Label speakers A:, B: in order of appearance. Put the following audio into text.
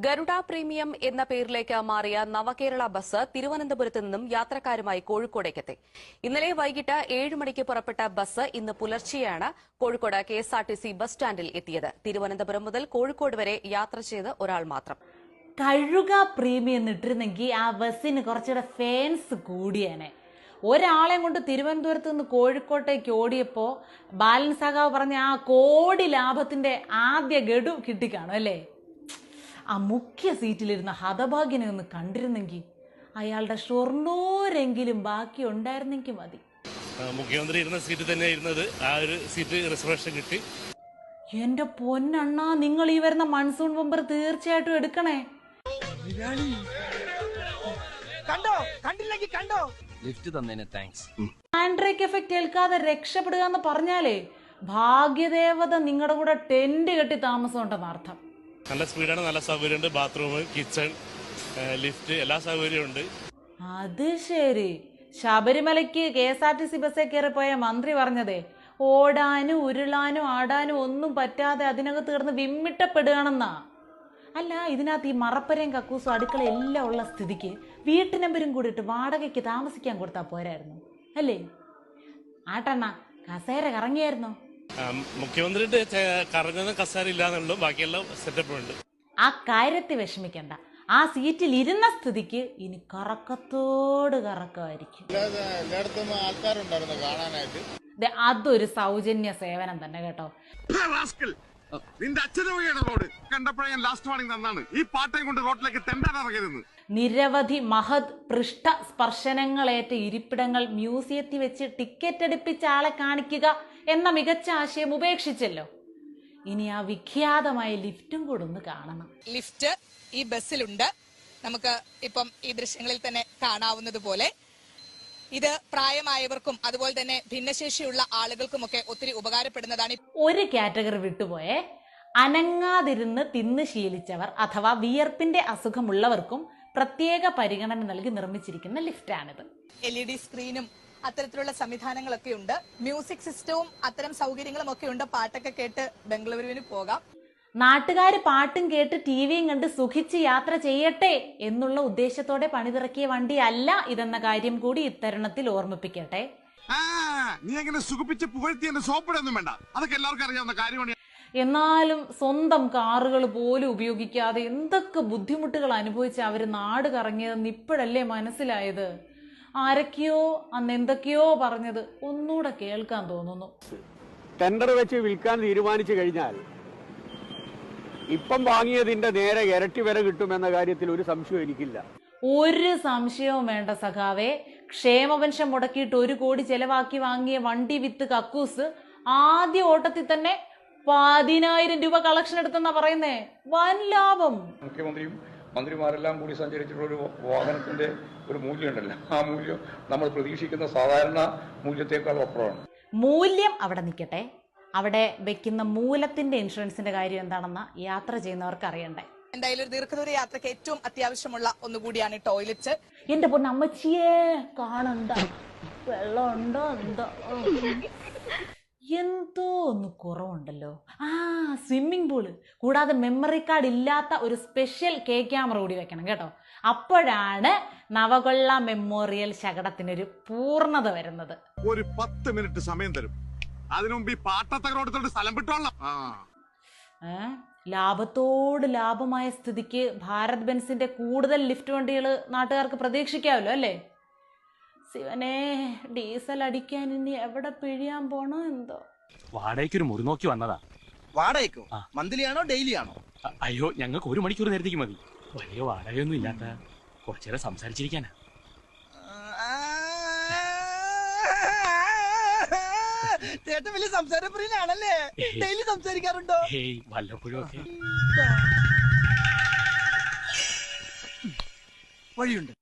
A: Garuda premium എന്ന പേരിലേക്ക് മാറിയ നവകേരള ബസ് തിരുവനന്തപുരത്ത് നിന്നും യാത്രക്കാരുമായി കോഴിക്കോടേക്കെത്തി. ഇന്നലെ വൈകിട്ട് 7 മണിക്ക് പുറപ്പെട്ട ബസ് ഇന്ന് പുലർച്ചെയാണ് കോഴിക്കോട് കെഎസ്ആർടിസി ബസ് സ്റ്റാൻഡിൽ എത്തിയത്. തിരുവനന്തപുരം മുതൽ കോഴിക്കോട് വരെ യാത്ര ചെയ്ത് ഒരാൾ മാത്രം.
B: കഴുക പ്രീമിയം ഇട്ടിരുന്നെങ്കിൽ ആ ബസ്സിന് കുറച്ചുകൂടെ ഫാൻസ് കൂടിയേനെ. ഒരാളെ കൊണ്ട് തിരുവനന്തപുരത്ത് നിന്ന് കോഴിക്കോട്ടേക്ക് ഓടിയപ്പോൾ ബാലൻസ് ആകാവ് പറഞ്ഞ ആ കോടി ലാഭത്തിന്റെ ആദ്യ ഗഡു കിട്ടിക്കാണും അല്ലേ. ആ മുഖ്യ സീറ്റിലിരുന്ന ഹതഭാഗ്യനെ ഒന്ന് കണ്ടിരുന്നെങ്കിൽ അയാളുടെ ഷൊർണൂരെങ്കിലും ബാക്കി ഉണ്ടായിരുന്നെങ്കിൽ മതി.
C: മുഖ്യമന്ത്രി ഇരുന്ന സീറ്റ് തന്നെ ഇരുന്നത്, ആ ഒരു സീറ്റ് റിസർവേഷൻ കിട്ടി.
B: എന്റെ പൊന്നണ്ണ, നിങ്ങൾ ഈ വരുന്ന മൺസൂൺ ബമ്പർ തീർച്ചയായിട്ടും എടുക്കണേ.
D: കണ്ടോ കണ്ടില്ലെങ്കിൽ കണ്ടോ.
E: ലിഫ്റ്റ് തന്നേനെ താങ്ക്സ്.
B: ഹാൻഡ് ബ്രേക്ക് എഫക്റ്റ് ഏൽക്കാതെ രക്ഷപ്പെടുക എന്ന് പറഞ്ഞാലേ ഭാഗ്യദേവത നിങ്ങളുടെ കൂടെ ടെന്റ് കെട്ടി താമസം ഉണ്ടെന്ന് അർത്ഥം.
C: നല്ല സ്പീഡാണ്, നല്ല സൗകര്യമുണ്ട്. ബാത്റൂം, കിച്ചൺ, ലിഫ്റ്റ്, എല്ലാ സൗകര്യവും ഉണ്ട്.
B: അത് ശരി. ശബരിമലയ്ക്ക് കെഎസ്ആർടിസി ബസ്സിൽ കയറിപ്പോയ മന്ത്രി പറഞ്ഞതേ ഓടാനും ഉരുളാനും ആടാനും ഒന്നും പറ്റാതെ അതിനകത്ത് കിടന്ന് വിമ്മിട്ടപ്പെടുകയാണെന്നാ. അല്ല, ഇതിനകത്ത് ഈ മറപ്പരയും കക്കൂസും അടുക്കള എല്ലാം ഉള്ള സ്ഥിതിക്ക് വീട്ടു നമ്പരും കൂടിയിട്ട് വാടകയ്ക്ക് താമസിക്കാൻ കൊടുത്താൽ പോരായിരുന്നു അല്ലേ? ആട്ടണ്ണ കസേര കറങ്ങിയായിരുന്നോ?
C: മുഖ്യമന്ത്രിയുടെ കറങ്ങുന്ന കസേര ഇല്ലാന്നുള്ളൂ, ബാക്കിയെല്ലാം സെറ്റപ്പ് ഉണ്ട്.
B: ആ കാര്യത്തിൽ വിഷമിക്കണ്ട. ആ സീറ്റിൽ ഇരുന്ന സ്ഥിതിക്ക് ഇനി കറക്കത്തോട് കറക്കമായിരിക്കും. അതൊരു സൗജന്യ സേവനം തന്നെ കേട്ടോ.
F: നിന്റെ അച്ഛനെ റോഡ് കണ്ടപ്പോഴേ ഞാൻ ലാസ്റ്റ് വാണിംഗ് തന്നാണ്. ഈ പാട്ടയും കൊണ്ട് റോഡിലേക്ക് തെണ്ടാനിറങ്ങരുത്.
B: നിരവധി മഹത് പൃഷ്ഠ സ്പർശനങ്ങളേറ്റ ഇരിപ്പിടങ്ങൾ മ്യൂസിയത്തിൽ വെച്ച് ടിക്കറ്റ് എടുപ്പിച്ച ആളെ കാണിക്കുക എന്ന മികച്ച ആശയം ഉപേക്ഷിച്ചല്ലോ. ഇനി ആ വിഖ്യാതമായ ലിഫ്റ്റും കൂടെ ഒന്ന് കാണണം.
G: ലിഫ്റ്റ് ഈ ബസ്സിലുണ്ട്. നമുക്ക് ഇപ്പം ഈ ദൃശ്യങ്ങളിൽ തന്നെ കാണാവുന്നത് പോലെ ഇത് പ്രായമായവർക്കും അതുപോലെ തന്നെ ഭിന്നശേഷിയുള്ള ആളുകൾക്കുമൊക്കെ ഒത്തിരി ഉപകാരപ്പെടുന്നതാണ്. ഒരു
B: കാറ്റഗറി വിട്ടുപോയേ, അനങ്ങാതിരുന്ന് തിന്ന് ശീലിച്ചവർ അഥവാ വിയർപ്പിന്റെ അസുഖമുള്ളവർക്കും പ്രത്യേക പരിഗണന നൽകി നിർമ്മിച്ചിരിക്കുന്ന ലിഫ്റ്റാണിത്.
G: LED സ്ക്രീനും അത്തരത്തിലുള്ള സംവിധാനങ്ങളൊക്കെ ഉണ്ട്. മ്യൂസിക് സിസ്റ്റവും അത്തരം സൗകര്യങ്ങളും ഒക്കെ ഉണ്ട്. പാട്ടൊക്കെ കേട്ട് ബംഗളൂരുവിന് പോകാം.
B: നാട്ടുകാര് പാട്ടും കേട്ട് ടിവിയും കണ്ട് സുഖിച്ച് യാത്ര ചെയ്യട്ടെ എന്നുള്ള ഉദ്ദേശത്തോടെ പണിതിറക്കിയ വണ്ടി അല്ല ഇതെന്ന കാര്യം കൂടി ഇത്തരുണത്തിൽ ഓർമ്മിപ്പിക്കട്ടെ.
F: നീ അങ്ങനെ സുഖിപ്പിച്ച് പുകഴ്ത്തി എന്നെ സോപ്പിടൊന്നും വേണ്ട, അതൊക്കെ എല്ലാവർക്കും അറിയാവുന്ന കാര്യമാണ്.
B: എന്നാലും സ്വന്തം കാറുകൾ പോലും ഉപയോഗിക്കാതെ എന്തൊക്കെ ബുദ്ധിമുട്ടുകൾ അനുഭവിച്ച് അവര് നാട് കറങ്ങിയതെന്ന് ഇപ്പോഴല്ലേ മനസ്സിലായത്. ആരൊക്കെയോ അന്ന് എന്തൊക്കെയോ പറഞ്ഞത് ഒന്നുകൂടെ കേൾക്കാൻ തോന്നുന്നു.
H: ടെൻഡർ വെച്ച് വിൽക്കാൻ തീരുമാനിച്ചു കഴിഞ്ഞാൽ ഇപ്പം വാങ്ങിയതിന്റെ നേരെ ഇരട്ടി വില കിട്ടുമെന്ന കാര്യത്തിൽ ഒരു സംശയവും എനിക്കില്ല.
B: ഒരു സംശയവും വേണ്ട സഖാവേ. ക്ഷേമപെൻഷൻ മുടക്കിയിട്ട് 1 കോടി ചെലവാക്കി വാങ്ങിയ വണ്ടി വിത്ത് കക്കൂസ് ആദ്യ ഓട്ടത്തിൽ തന്നെ 10,000 രൂപ കളക്ഷൻ എടുത്തെന്നാ പറയുന്നേ. വൻ ലാഭം.
I: മുഖ്യമന്ത്രിയും മന്ത്രിമാരെല്ലാം കൂടി സഞ്ചരിച്ചിട്ടുള്ള ഒരു വാഹനത്തിന്റെ ഒരു മൂല്യമുണ്ടല്ലോ, ആ മൂല്യം നമ്മൾ പ്രതീക്ഷിക്കുന്ന സാധാരണ മൂല്യത്തെക്കാൾ അപ്പുറമാണ്.
B: മൂല്യം അവിടെ നിൽക്കട്ടെ, അവിടെ വെക്കുന്ന മൂലത്തിന്റെ ഇൻഷുറൻസിന്റെ കാര്യം എന്താണെന്ന് യാത്ര ചെയ്യുന്നവർക്ക് അറിയണ്ടേ.
G: എന്തായാലും ഒരു ദീർഘദൂര യാത്രയ്ക്ക് ഏറ്റവും അത്യാവശ്യമുള്ള ഒന്നുകൂടിയാണ് ടോയ്ലറ്റ്.
B: എന്റെ പൊന്നമ്മച്ചിയെ കാണണ്ട, വെള്ളമുണ്ടോ എന്തോ ഒന്ന് കുറവുണ്ടല്ലോ. സ്വിമ്മിംഗ് പൂള് കൂടാതെ മെമ്മറി കാർഡ് ഇല്ലാത്ത ഒരു സ്പെഷ്യൽ ക്യാമറ കൂടി വെക്കണം കേട്ടോ. അപ്പോഴാണ് നവകൊള്ള മെമ്മോറിയൽ ശകടത്തിനൊരു പൂർണ്ണത വരുന്നത്.
F: ഒരു 10 മിനിറ്റ് സമയം തരും, അതിനുമുമ്പ് ഈ പാട്ടത്തകരോടത്തോട് സ്ഥലം വിട്ടോളാം.
B: ലാഭത്തോട് ലാഭമായ സ്ഥിതിക്ക് ഭാരത് ബെൻസിന്റെ കൂടുതൽ ലിഫ്റ്റ് വണ്ടികൾ നാട്ടുകാർക്ക് പ്രതീക്ഷിക്കാമല്ലോ അല്ലേ. ശിവനെ, ഡീസൽ അടിക്കാൻ ഇനി എവിടെ പിഴിയാൻ പോണോ എന്തോ.
E: വാടകയ്ക്കൊരു മുറി നോക്കി വന്നതാ.
D: വാടകയ്ക്കോ? മന്ത്ലിയാണോ ഡെയിലിയാണോ?
E: അയ്യോ, ഞങ്ങൾക്ക് 1 മണിക്കൂർ നേരത്തേക്ക് മതി. വലിയ വാടകയൊന്നും ഇല്ലാത്ത കുറച്ചേരം സംസാരിച്ചിരിക്കാനാ.
D: ചേട്ടൻ വലിയ സംസാരപ്രിയനാണല്ലേ? ഡെയിലി സംസാരിക്കാറുണ്ടോ?
E: വല്ലപ്പോഴും ഒക്കെ.
D: വഴിയുണ്ട്.